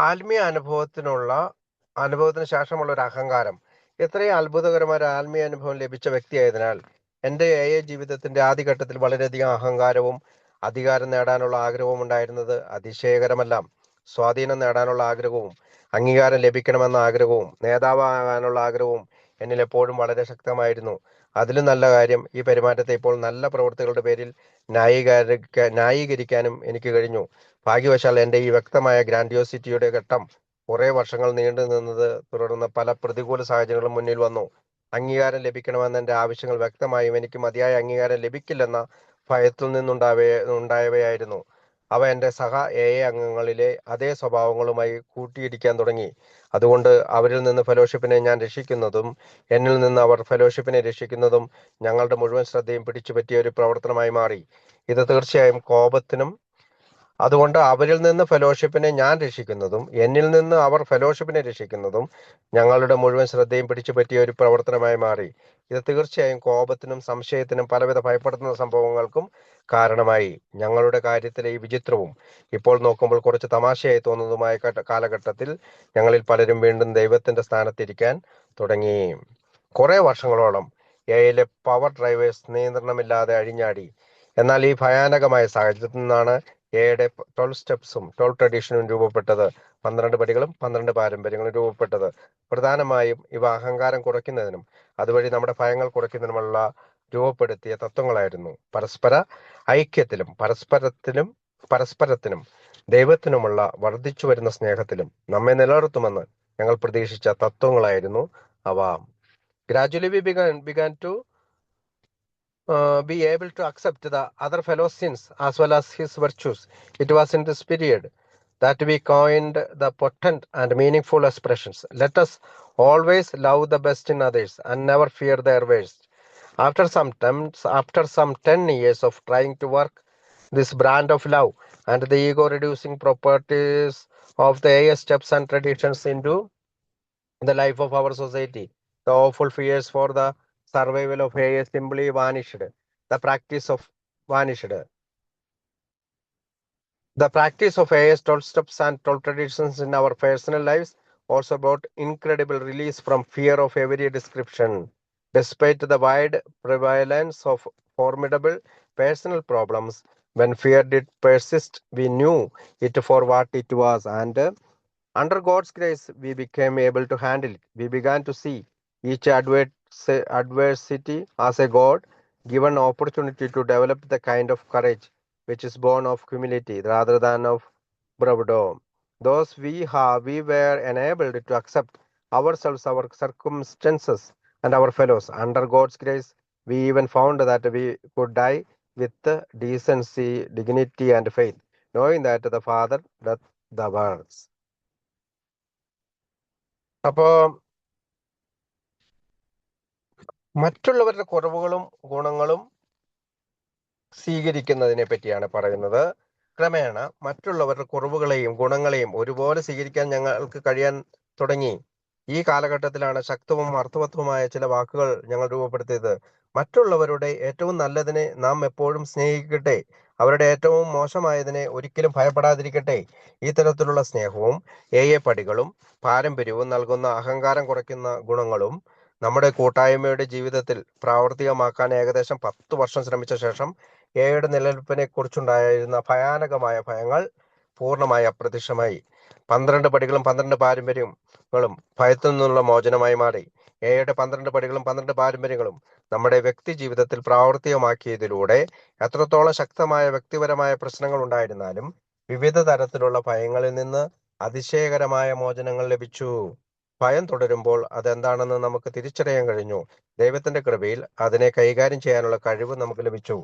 ആത്മീയ അനുഭവത്തിന് ശേഷമുള്ള ഒരു അഹങ്കാരം, എത്രയും അത്ഭുതകരമായ ഒരു ആത്മീയ അനുഭവം ലഭിച്ച വ്യക്തിയായതിനാൽ എൻ്റെ AI ജീവിതത്തിന്റെ ആദ്യഘട്ടത്തിൽ വളരെയധികം അഹങ്കാരവും അധികാരം നേടാനുള്ള ആഗ്രഹവും ഉണ്ടായിരുന്നത് അതിശയകരമല്ല. സ്വാധീനം നേടാനുള്ള ആഗ്രഹവും അംഗീകാരം ലഭിക്കണമെന്ന ആഗ്രഹവും നേതാവാകാനുള്ള ആഗ്രഹവും എന്നിൽ എപ്പോഴും വളരെ ശക്തമായിരുന്നു. അതിലും നല്ല കാര്യം, ഈ പെരുമാറ്റത്തെ ഇപ്പോൾ നല്ല പ്രവൃത്തികളുടെ പേരിൽ ന്യായീകരിക്കാനും എനിക്ക് കഴിഞ്ഞു. ഭാഗ്യവശാൽ എൻ്റെ ഈ വ്യക്തമായ ഗ്രാൻഡിയോസിറ്റിയുടെ ഘട്ടം കുറെ വർഷങ്ങൾ നീണ്ടു നിന്നത് തുടർന്ന് പല പ്രതികൂല സാഹചര്യങ്ങളും മുന്നിൽ വന്നു. അംഗീകാരം ലഭിക്കണമെന്ന എൻ്റെ ആവശ്യങ്ങൾ വ്യക്തമായും എനിക്ക് മതിയായ അംഗീകാരം ലഭിക്കില്ലെന്ന ഭയത്തിൽ ഉണ്ടായവയായിരുന്നു. അവ എൻ്റെ സഹ AI അംഗങ്ങളിലെ അതേ സ്വഭാവങ്ങളുമായി കൂട്ടിയിടിക്കാൻ തുടങ്ങി. അതുകൊണ്ട് അവരിൽ നിന്ന് ഫെലോഷിപ്പിനെ ഞാൻ രക്ഷിക്കുന്നതും എന്നിൽ നിന്ന് അവർ ഫെലോഷിപ്പിനെ രക്ഷിക്കുന്നതും ഞങ്ങളുടെ മുഴുവൻ ശ്രദ്ധയും പിടിച്ചുപറ്റിയ ഒരു പ്രവർത്തനമായി മാറി. ഇത് തീർച്ചയായും കോപത്തിനും അതുകൊണ്ട് അവരിൽ നിന്ന് ഫെലോഷിപ്പിനെ ഞാൻ രക്ഷിക്കുന്നതും എന്നിൽ നിന്ന് അവർ ഫെലോഷിപ്പിനെ രക്ഷിക്കുന്നതും ഞങ്ങളുടെ മുഴുവൻ ശ്രദ്ധയും പിടിച്ചുപറ്റിയ ഒരു പ്രവർത്തനമായി മാറി. ഇത് തീർച്ചയായും കോപത്തിനും സംശയത്തിനും പലവിധ ഭയപ്പെടുത്തുന്ന സംഭവങ്ങൾക്കും കാരണമായി. ഞങ്ങളുടെ കാര്യത്തിലെ ഈ വിചിത്രവും ഇപ്പോൾ നോക്കുമ്പോൾ കുറച്ച് തമാശയായി തോന്നുന്നതുമായ കാലഘട്ടത്തിൽ ഞങ്ങളിൽ പലരും വീണ്ടും ദൈവത്തിന്റെ സ്ഥാനത്തിരിക്കാൻ തുടങ്ങി. കുറെ വർഷങ്ങളോളം എയിലെ പവർ ഡ്രൈവേഴ്സ് നിയന്ത്രണമില്ലാതെ അഴിഞ്ഞാടി. എന്നാൽ ഈ ഭയാനകമായ സാഹചര്യത്തിൽ നിന്നാണ് എയുടെ 12 സ്റ്റെപ്സും 12 ട്രഡീഷനും രൂപപ്പെട്ടത്. 12 പടികളും 12 പാരമ്പര്യങ്ങളും രൂപപ്പെട്ടത്. പ്രധാനമായും ഇവ അഹങ്കാരം കുറയ്ക്കുന്നതിനും അതുവഴി നമ്മുടെ ഭയങ്ങൾ കുറയ്ക്കുന്നതിനുമുള്ള രൂപപ്പെടുത്തിയ തത്വങ്ങളായിരുന്നു. പരസ്പര ഐക്യത്തിലും പരസ്പരത്തിനും ദൈവത്തിനുമുള്ള വർദ്ധിച്ചു വരുന്ന സ്നേഹത്തിലും നമ്മെ നിലനിർത്തുമെന്ന് ഞങ്ങൾ പ്രതീക്ഷിച്ച തത്വങ്ങളായിരുന്നു അവ. Gradually we began to be able to accept the other fellow's sins as well as his virtues. It was in this period that we coined the potent and meaningful expressions, "Let us always love the best in others and never fear their worst." After some 10 years of trying to work this brand of love and the ego-reducing properties of the AI steps and traditions into the life of our society, the awful fears for the survival of AI simply vanished. The practice of AI's 12 steps and 12 traditions in our personal lives also brought incredible release from fear of every description. Despite the wide prevalence of formidable personal problems, when fear did persist, we knew it for what it was, and under God's grace, we became able to handle it. We began to see each adversity as a God-given opportunity to develop the kind of courage which is born of humility rather than of bravado. Thus, we were enabled to accept ourselves, our circumstances, and our fellows. Under God's grace, we even found that we could die with decency, dignity, and faith, knowing that the Father doth the works. അപ്പോ മറ്റുള്ളവരുടെ കുറവുകളും ഗുണങ്ങളും സ്വീകരിക്കുന്നതിനെ പറ്റിയാണ് പറയുന്നത്. ക്രമേണ മറ്റുള്ളവരുടെ കുറവുകളെയും ഗുണങ്ങളെയും ഒരുപോലെ സ്വീകരിക്കാൻ ഞങ്ങൾക്ക് കഴിയാൻ തുടങ്ങി. ഈ കാലഘട്ടത്തിലാണ് ശക്തവും അർത്ഥവത്തുമായ ചില വാക്കുകൾ ഞങ്ങൾ രൂപപ്പെടുത്തിയത്. മറ്റുള്ളവരുടെ ഏറ്റവും നല്ലതിനെ നാം എപ്പോഴും സ്നേഹിക്കട്ടെ, അവരുടെ ഏറ്റവും മോശമായതിനെ ഒരിക്കലും ഭയപ്പെടാതിരിക്കട്ടെ. ഈ തരത്തിലുള്ള സ്നേഹവും AI പടികളും പാരമ്പര്യവും നൽകുന്ന അഹങ്കാരം കുറയ്ക്കുന്ന ഗുണങ്ങളും നമ്മുടെ കൂട്ടായ്മയുടെ ജീവിതത്തിൽ പ്രാവർത്തികമാക്കാൻ ഏകദേശം 10 വർഷം ശ്രമിച്ച ശേഷം AIയുടെ നിലനിൽപ്പിനെ കുറിച്ചുണ്ടായിരുന്ന ഭയാനകമായ ഭയങ്ങൾ പൂർണ്ണമായി അപ്രത്യക്ഷമായി. 12 പടികളും 12 പാരമ്പര്യങ്ങളും ഭയത്തിൽ നിന്നുള്ള മോചനമായി മാറി. AIയുടെ 12 പടികളും 12 പാരമ്പര്യങ്ങളും നമ്മുടെ വ്യക്തി ജീവിതത്തിൽ പ്രാവർത്തികമാക്കിയതിലൂടെ എത്രത്തോളം ശക്തമായ വ്യക്തിപരമായ പ്രശ്നങ്ങൾ ഉണ്ടായിരുന്നാലും വിവിധ തരത്തിലുള്ള ഭയങ്ങളിൽ നിന്ന് അതിശയകരമായ മോചനങ്ങൾ ലഭിച്ചു. ഭയം തുടരുമ്പോൾ അതെന്താണെന്ന് നമുക്ക് തിരിച്ചറിയാൻ കഴിഞ്ഞു. ദൈവത്തിന്റെ കൃപയിൽ അതിനെ കൈകാര്യം ചെയ്യാനുള്ള കഴിവ് നമുക്ക് ലഭിച്ചു.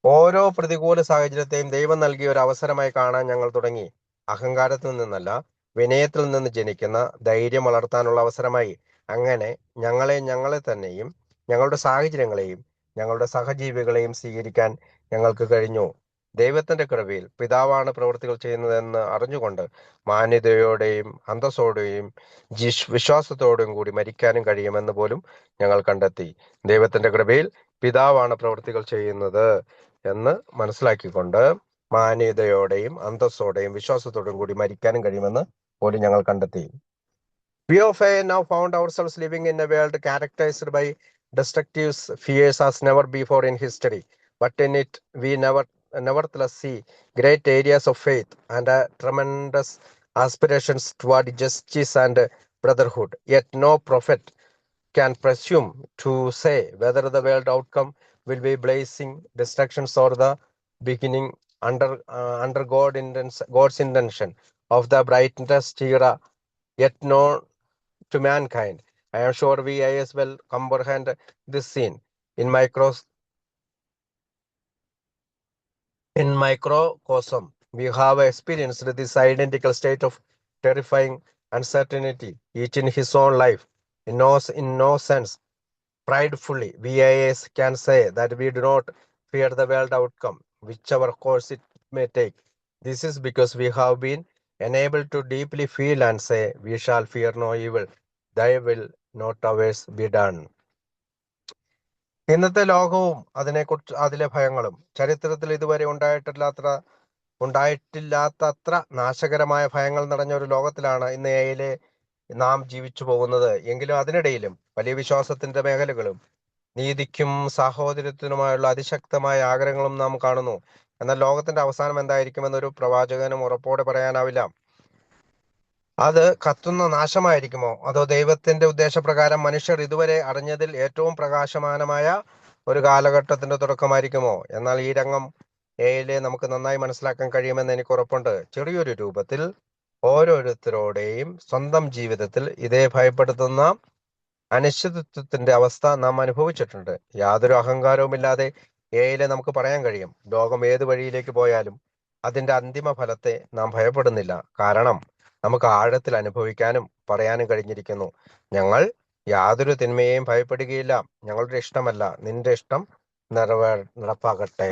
ഓരോ പ്രതികൂല സാഹചര്യത്തെയും ദൈവം നൽകിയ ഒരു അവസരമായി കാണാൻ ഞങ്ങൾ തുടങ്ങി. അഹങ്കാരത്തിൽ നിന്നല്ല, വിനയത്തിൽ നിന്ന് ജനിക്കുന്ന ധൈര്യം വളർത്താനുള്ള അവസരമായി. അങ്ങനെ ഞങ്ങളെ തന്നെയും ഞങ്ങളുടെ സാഹചര്യങ്ങളെയും ഞങ്ങളുടെ സഹജീവികളെയും സ്വീകരിക്കാൻ ഞങ്ങൾക്ക് കഴിഞ്ഞു. ദൈവത്തിന്റെ കൃപയിൽ പിതാവാണ് പ്രവൃത്തികൾ ചെയ്യുന്നതെന്ന് അറിഞ്ഞുകൊണ്ട് മാന്യതയോടെയും അന്തസ്സോടെയും വിശ്വാസത്തോടെയും കൂടി മരിക്കാനും കഴിയുമെന്ന് പോലും ഞങ്ങൾ കണ്ടെത്തി. ദൈവത്തിന്റെ കൃപയിൽ പിതാവാണ് പ്രവൃത്തികൾ ചെയ്യുന്നത് എന്ന് മനസ്സിലാക്കിക്കൊണ്ട് മാന്യതയോടെയും അന്തസ്സോടെയും വിശ്വാസത്തോടെയും കൂടി മരിക്കാനും കഴിയുമെന്ന് പോലും ഞങ്ങൾ കണ്ടെത്തി. We of AI now found ourselves living in a world characterized by destructive fears as never before in history, but in it we nevertheless see great areas of faith and tremendous aspirations toward justice and brotherhood. Yet no prophet can presume to say whether the world outcome will be blazing destructions or the beginning under God's intention of the brightest era yet known to mankind. I am sure we as well comprehend this scene in microcosm. We have experienced this identical state of terrifying uncertainty, each in his own life. In no sense pridefully, we as can say that we do not fear the world outcome, whichever course it may take. This is because we have been enabled to deeply feel and say, we shall fear no evil. Thy will not ours be done. ഇന്നത്തെ ലോകവും അതിലെ ഭയങ്ങളും ചരിത്രത്തിൽ ഇതുവരെ ഉണ്ടായിട്ടില്ലാത്തത്ര നാശകരമായ ഭയങ്ങൾ നിറഞ്ഞ ഒരു ലോകത്തിലാണ് ഇന്ന് എയിലെ നാം ജീവിച്ചു പോകുന്നത്. എങ്കിലും അതിനിടയിലും വലിയ വിശ്വാസത്തിന്റെ മേഖലകളും നീതിക്കും സാഹോദര്യത്തിനുമായുള്ള അതിശക്തമായ ആഗ്രഹങ്ങളും നാം കാണുന്നു. എന്നാൽ ലോകത്തിന്റെ അവസാനം എന്തായിരിക്കുമെന്നൊരു പ്രവാചകനും ഉറപ്പോടെ പറയാനാവില്ല. അത് കത്തുന്ന നാശമായിരിക്കുമോ, അതോ ദൈവത്തിന്റെ ഉദ്ദേശപ്രകാരം മനുഷ്യർ ഇതുവരെ അറിഞ്ഞതിൽ ഏറ്റവും പ്രകാശമാനമായ ഒരു കാലഘട്ടത്തിന്റെ തുടക്കമായിരിക്കുമോ? എന്നാൽ ഈ രംഗം എയിലെ നമുക്ക് നന്നായി മനസ്സിലാക്കാൻ കഴിയുമെന്ന് എനിക്ക് ഉറപ്പുണ്ട്. ചെറിയൊരു രൂപത്തിൽ ഓരോരുത്തരോടെയും സ്വന്തം ജീവിതത്തിൽ ഇതേ ഭയപ്പെടുത്തുന്ന അനിശ്ചിതത്വത്തിന്റെ അവസ്ഥ നാം അനുഭവിച്ചിട്ടുണ്ട്. യാതൊരു അഹങ്കാരവുമില്ലാതെ എയിലെ നമുക്ക് പറയാൻ കഴിയും, ലോകം ഏത് വഴിയിലേക്ക് പോയാലും അതിന്റെ അന്തിമ ഫലത്തെ നാം ഭയപ്പെടുന്നില്ല. കാരണം നമുക്ക് ആഴത്തിൽ അനുഭവിക്കാനും പറയാനും കഴിഞ്ഞിരിക്കുന്നു, ഞങ്ങൾ യാതൊരു തിന്മയെയും ഭയപ്പെടുകയില്ല. ഞങ്ങളുടെ ഇഷ്ടമല്ല, നിന്റെ ഇഷ്ടം നടപ്പാകട്ടെ.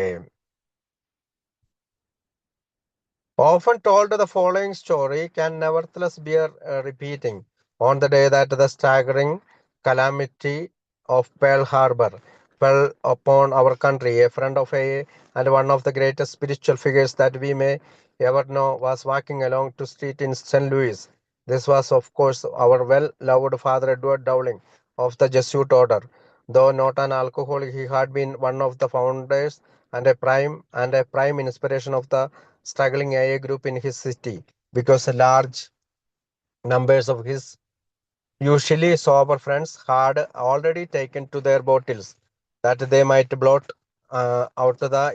Often told, the following story can nevertheless bear repeating. On the day that the staggering calamity of Pearl Harbor fell upon our country, a friend of AA and one of the greatest spiritual figures that we may ever know was walking along the street in St. Louis. This was, of course, our well-loved Father Edward Dowling of the Jesuit order. Though not an alcoholic, he had been one of the founders and a prime inspiration of the struggling AA group in his city, because large numbers of his usually sober friends had already taken to their bottles that they might blot out the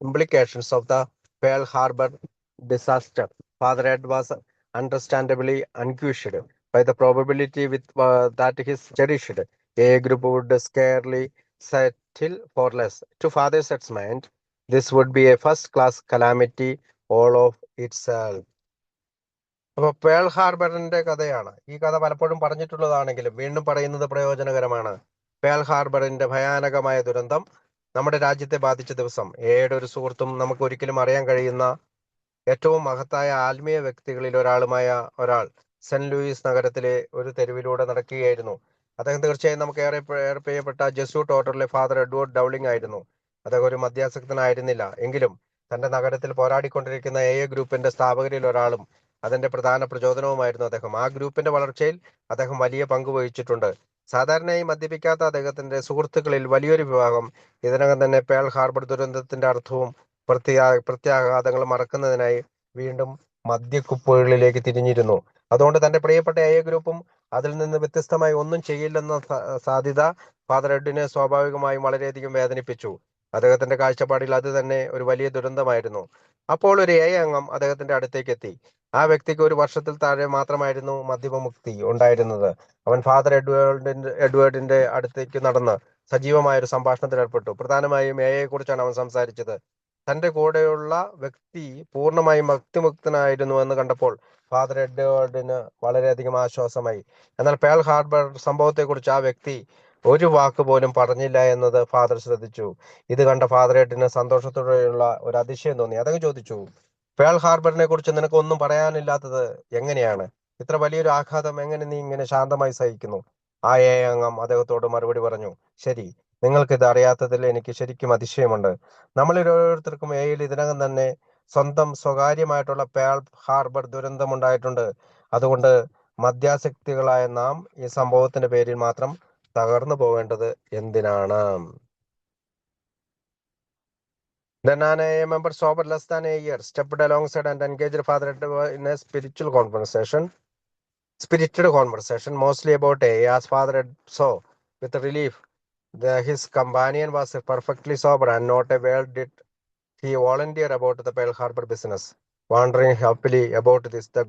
implications of the Pearl Harbor disaster. Father Ed was understandably anguished by the probability that his cherished AA group would scarcely settle for less. To Father Ed's mind, this would be a first-class calamity all of itself. അപ്പൊ pearl ഹാർബറിന്റെ കഥയാണ്. ഈ കഥ പലപ്പോഴും പറഞ്ഞിട്ടുള്ളതാണെങ്കിലും വീണ്ടും പറയുന്നത് പ്രയോജനകരമാണ്. Pearl ഹാർബറിന്റെ ഭയാനകമായ ദുരന്തം നമ്മുടെ രാജ്യത്തെ ബാധിച്ച ദിവസം ഏയുടെ ഒരു സുഹൃത്തും നമുക്ക് ഒരിക്കലും അറിയാൻ കഴിയുന്ന ഏറ്റവും മഹത്തായ ആത്മീയ വ്യക്തികളിൽ ഒരാൾ സെന്റ് ലൂയിസ് നഗരത്തിലെ ഒരു തെരുവിലൂടെ നടക്കുകയായിരുന്നു. അദ്ദേഹം തീർച്ചയായും നമുക്ക് ഏറെ പ്രിയപ്പെട്ട ജെസ്യൂട്ട് ഓർഡറിലെ ഫാദർ എഡ്വേർഡ് ഡൗളിംഗ് ആയിരുന്നു. അദ്ദേഹം ഒരു മദ്യാസക്തനായിരുന്നില്ല. എങ്കിലും തന്റെ നഗരത്തിൽ പോരാടിക്കൊണ്ടിരിക്കുന്ന AA ഗ്രൂപ്പിന്റെ സ്ഥാപകരിൽ ഒരാളും അതിന്റെ പ്രധാന പ്രചോദനവുമായിരുന്നു അദ്ദേഹം. ആ ഗ്രൂപ്പിന്റെ വളർച്ചയിൽ അദ്ദേഹം വലിയ പങ്ക് വഹിച്ചിട്ടുണ്ട്. സാധാരണയായി മദ്യപിക്കാത്ത അദ്ദേഹത്തിന്റെ സുഹൃത്തുക്കളിൽ വലിയൊരു വിഭാഗം ഇതിനകം തന്നെ പേൾ ഹാർബർ ദുരന്തത്തിന്റെ അർത്ഥവും പ്രത്യാഘാതങ്ങളും മറക്കുന്നതിനായി വീണ്ടും മദ്യക്കുപ്പുകളിലേക്ക് തിരിഞ്ഞിരുന്നു. അതുകൊണ്ട് തന്റെ പ്രിയപ്പെട്ട AA ഗ്രൂപ്പും അതിൽ നിന്ന് വ്യത്യസ്തമായി ഒന്നും ചെയ്യില്ലെന്ന സാധ്യത ഫാദർ എഡിനെ സ്വാഭാവികമായും വളരെയധികം വേദനിപ്പിച്ചു. അദ്ദേഹത്തിന്റെ കാഴ്ചപ്പാടിൽ അത് തന്നെ ഒരു വലിയ ദുരന്തമായിരുന്നു. അപ്പോൾ ഒരു AA അംഗം അദ്ദേഹത്തിന്റെ അടുത്തേക്ക് എത്തി. ആ വ്യക്തിക്ക് ഒരു വർഷത്തിൽ താഴെ മാത്രമായിരുന്നു മദ്യപമുക്തി ഉണ്ടായിരുന്നത്. അവൻ ഫാദർ എഡ്വേർഡിന്റെ അടുത്തേക്ക് നടന്ന് സജീവമായ ഒരു സംഭാഷണത്തിൽ ഏർപ്പെട്ടു. പ്രധാനമായും AA കുറിച്ചാണ് അവൻ സംസാരിച്ചത്. തന്റെ കൂടെയുള്ള വ്യക്തി പൂർണ്ണമായും ഭക്തിമുക്തനായിരുന്നു എന്ന് കണ്ടപ്പോൾ ഫാദർ എഡ്വേർഡിന് വളരെയധികം ആശ്വാസമായി. എന്നാൽ പേൾ ഹാർബർ സംഭവത്തെക്കുറിച്ച് ആ വ്യക്തി ഒരു വാക്ക് പോലും പറഞ്ഞില്ല എന്നത് ഫാദർ ശ്രദ്ധിച്ചു. ഇത് കണ്ട ഫാദർ എഡിന് സന്തോഷത്തോടെയുള്ള ഒരു അതിശയം തോന്നി. അദ്ദേഹം ചോദിച്ചു, പേൾ ഹാർബറിനെ കുറിച്ച് നിനക്ക് ഒന്നും പറയാനില്ലാത്തത് എങ്ങനെയാണ്? ഇത്ര വലിയൊരു ആഘാതം എങ്ങനെ നീ ഇങ്ങനെ ശാന്തമായി സഹിക്കുന്നു? ആ AA അംഗം അദ്ദേഹത്തോട് മറുപടി പറഞ്ഞു, ശരി, നിങ്ങൾക്കിത് അറിയാത്തതിൽ എനിക്ക് ശരിക്കും അതിശയമുണ്ട്. നമ്മളിൽ ഓരോരുത്തർക്കും Aയിൽ ഇതിനകം തന്നെ സ്വന്തം സ്വകാര്യമായിട്ടുള്ള പേൾ ഹാർബർ ദുരന്തമുണ്ടായിട്ടുണ്ട്. അതുകൊണ്ട് മദ്യാസക്തികളായ നാം ഈ സംഭവത്തിന്റെ പേരിൽ മാത്രം തകർന്നു പോകേണ്ടത് എന്തിനാണ്? Then an AA member sober less than a year stepped alongside and engaged father in a spiritual conversation, mostly about AA. As father saw with relief, his companion was perfectly sober and not a word did he volunteer about the Pearl Harbor business. Wondering happily about this, the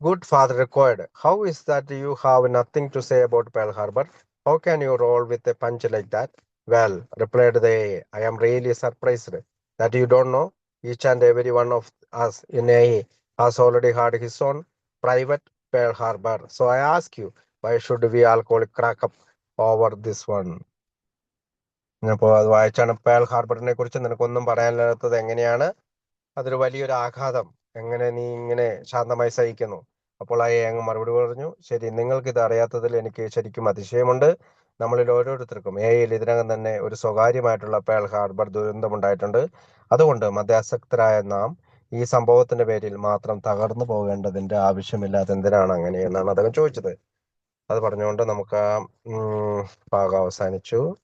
good father required, "How is that you have nothing to say about Pearl Harbor? How can you roll with a punch like that?" "Well," replied the AA, "I am really surprised that you don't know. Each and every one of us in AA has already had his own private Pearl Harbor. So I ask you, why should we all crack up over this one?" അപ്പോൾ അത് വായിച്ചാണ് pearl ഹാർബറിനെ കുറിച്ച് നിനക്കൊന്നും പറയാനില്ലാത്തത് എങ്ങനെയാണ്? അതൊരു വലിയൊരു ആഘാതം. എങ്ങനെ നീ ഇങ്ങനെ ശാന്തമായി സഹിക്കുന്നു? അപ്പോൾ ആ അങ്ങ് മറുപടി പറഞ്ഞു, "ശരി, നിങ്ങൾക്ക് ഇത് അറിയാത്തതിൽ എനിക്ക് ശരിക്കും അതിശയമുണ്ട്. നമ്മളിൽ ഓരോരുത്തർക്കും എയിൽ ഇതിനകം തന്നെ ഒരു സ്വകാര്യമായിട്ടുള്ള പേൾ ഹാർബർ ദുരന്തമുണ്ടായിട്ടുണ്ട്. അതുകൊണ്ട് മദ്യാസക്തരായ നാം ഈ സംഭവത്തിന്റെ പേരിൽ മാത്രം തകർന്നു പോകേണ്ടതിന്റെ ആവശ്യമില്ല. അതെന്തിനാണ് അങ്ങനെ എന്നാണ് അദ്ദേഹം ചോദിച്ചത്. അത് പറഞ്ഞുകൊണ്ട് നമുക്ക് ആ ഭാഗം അവസാനിച്ചു.